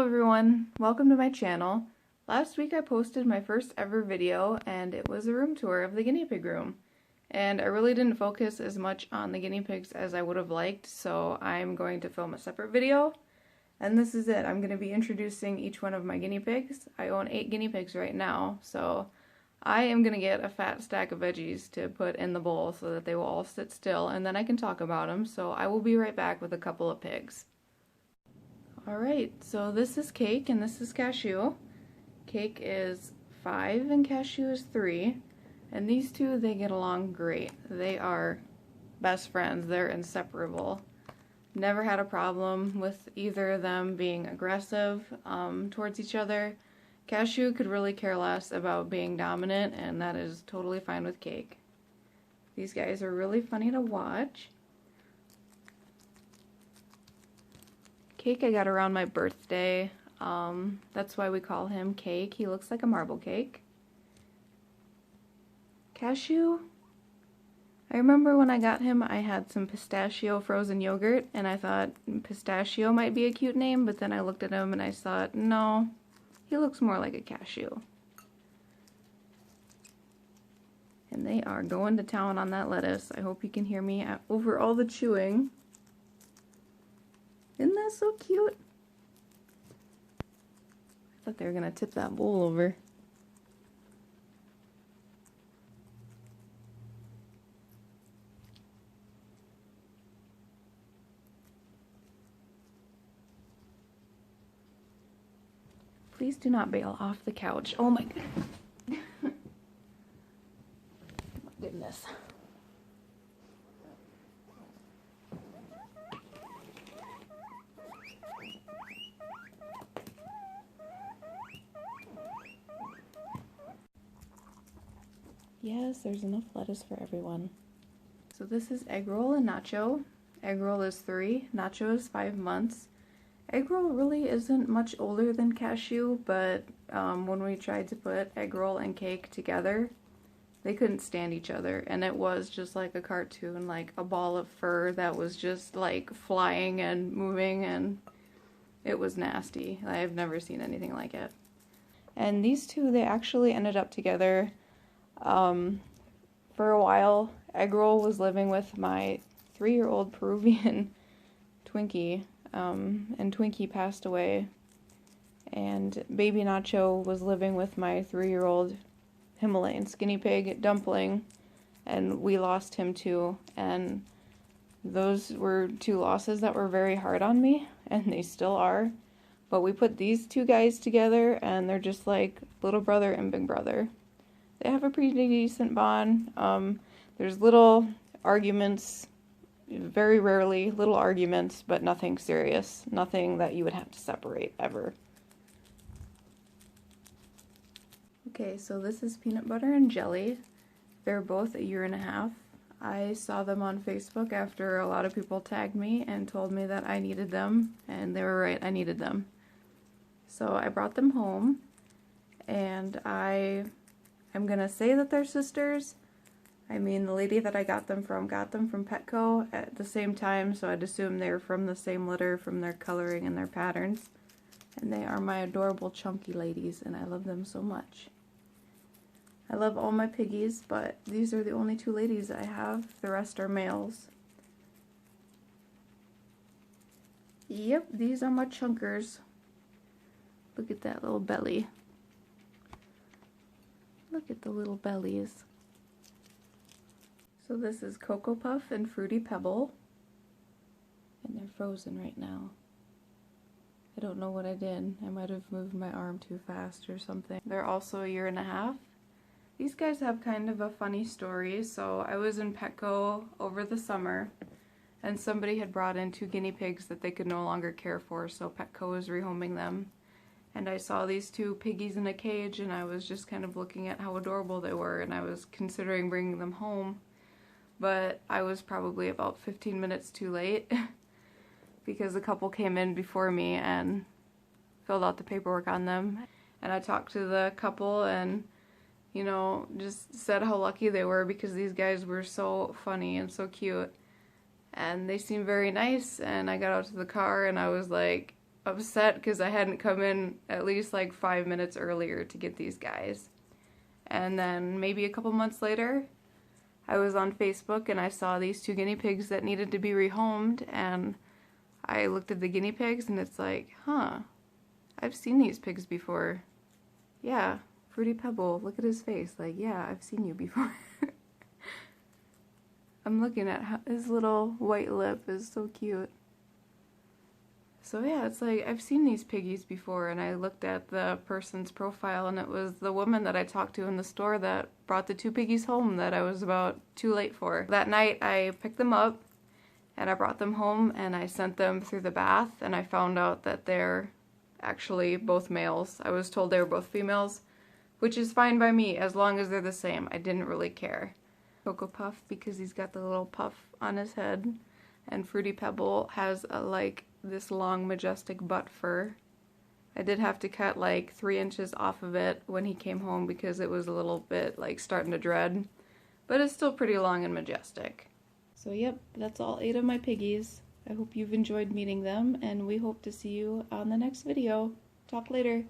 everyone, welcome to my channel. Last week I posted my first ever video and it was a room tour of the guinea pig room. And I really didn't focus as much on the guinea pigs as I would have liked, so I'm going to film a separate video. And this is it. I'm going to be introducing each one of my guinea pigs. I own 8 guinea pigs right now, so I am going to get a fat stack of veggies to put in the bowl so that they will all sit still and then I can talk about them. So I will be right back with a couple of pigs. Alright, so this is Cake and this is Cashew. Cake is 5 and Cashew is 3. And these two, they get along great. They are best friends. They're inseparable. Never had a problem with either of them being aggressive towards each other. Cashew could really care less about being dominant, and that is totally fine with Cake. These guys are really funny to watch. Cake I got around my birthday. That's why we call him Cake. He looks like a marble cake. Cashew, I remember when I got him I had some pistachio frozen yogurt and I thought pistachio might be a cute name, but then I looked at him and I thought, no, he looks more like a cashew. And they are going to town on that lettuce. I hope you can hear me over all the chewing. Isn't that so cute? I thought they were gonna tip that bowl over. Please do not bail off the couch. Oh my goodness. My goodness. Yes, there's enough lettuce for everyone. So this is Egg Roll and Nacho. Egg Roll is 3, Nacho is 5 months. Egg Roll really isn't much older than Cashew, but when we tried to put Egg Roll and Cake together, they couldn't stand each other, and it was just like a cartoon, like a ball of fur that was just like flying and moving, and it was nasty. I've never seen anything like it. And these two, they actually ended up together. For a while, Egg Roll was living with my 3-year-old Peruvian Twinkie, and Twinkie passed away, and baby Nacho was living with my 3-year-old Himalayan skinny pig, Dumpling, and we lost him too, and those were 2 losses that were very hard on me, and they still are, but we put these 2 guys together, and they're just like little brother and big brother. They have a pretty decent bond. There's little arguments, very rarely, little arguments, but nothing serious. Nothing that you would have to separate, ever. Okay, so this is Peanut Butter and Jelly. They're both 1.5 years. I saw them on Facebook after a lot of people tagged me and told me that I needed them, and they were right, I needed them. So I brought them home, and I'm gonna say that they're sisters. I mean, the lady that I got them from Petco at the same time, so I'd assume they're from the same litter from their coloring and their patterns. And they are my adorable chunky ladies, and I love them so much. I love all my piggies, but these are the only 2 ladies I have. The rest are males. Yep, these are my chunkers. Look at that little belly. Look at the little bellies. So this is Cocoa Puff and Fruity Pebble. And they're frozen right now. I don't know what I did. I might have moved my arm too fast or something. They're also 1.5 years. These guys have kind of a funny story. So I was in Petco over the summer, and somebody had brought in 2 guinea pigs that they could no longer care for, so Petco was rehoming them. And I saw these 2 piggies in a cage, and I was just kind of looking at how adorable they were, and I was considering bringing them home. But I was probably about 15 minutes too late because a couple came in before me and filled out the paperwork on them. And I talked to the couple and, you know, just said how lucky they were because these guys were so funny and so cute. And they seemed very nice, and I got out to the car and I was like, upset because I hadn't come in at least like 5 minutes earlier to get these guys. And then maybe a couple months later, I was on Facebook and I saw these 2 guinea pigs that needed to be rehomed, and I looked at the guinea pigs and it's like, huh, I've seen these pigs before. Yeah, Fruity Pebble, look at his face, like, yeah, I've seen you before. I'm looking at how his little white lip is so cute. So yeah, it's like, I've seen these piggies before, and I looked at the person's profile, and it was the woman that I talked to in the store that brought the 2 piggies home that I was about too late for. That night, I picked them up, and I brought them home, and I sent them through the bath, and I found out that they're actually both males. I was told they were both females, which is fine by me, as long as they're the same. I didn't really care. Cocoa Puff, because he's got the little puff on his head, and Fruity Pebble has like this long majestic butt fur. I did have to cut like 3 inches off of it when he came home because it was a little bit like starting to dread, but it's still pretty long and majestic. So yep, that's all 8 of my piggies. I hope you've enjoyed meeting them, and we hope to see you on the next video. Talk later.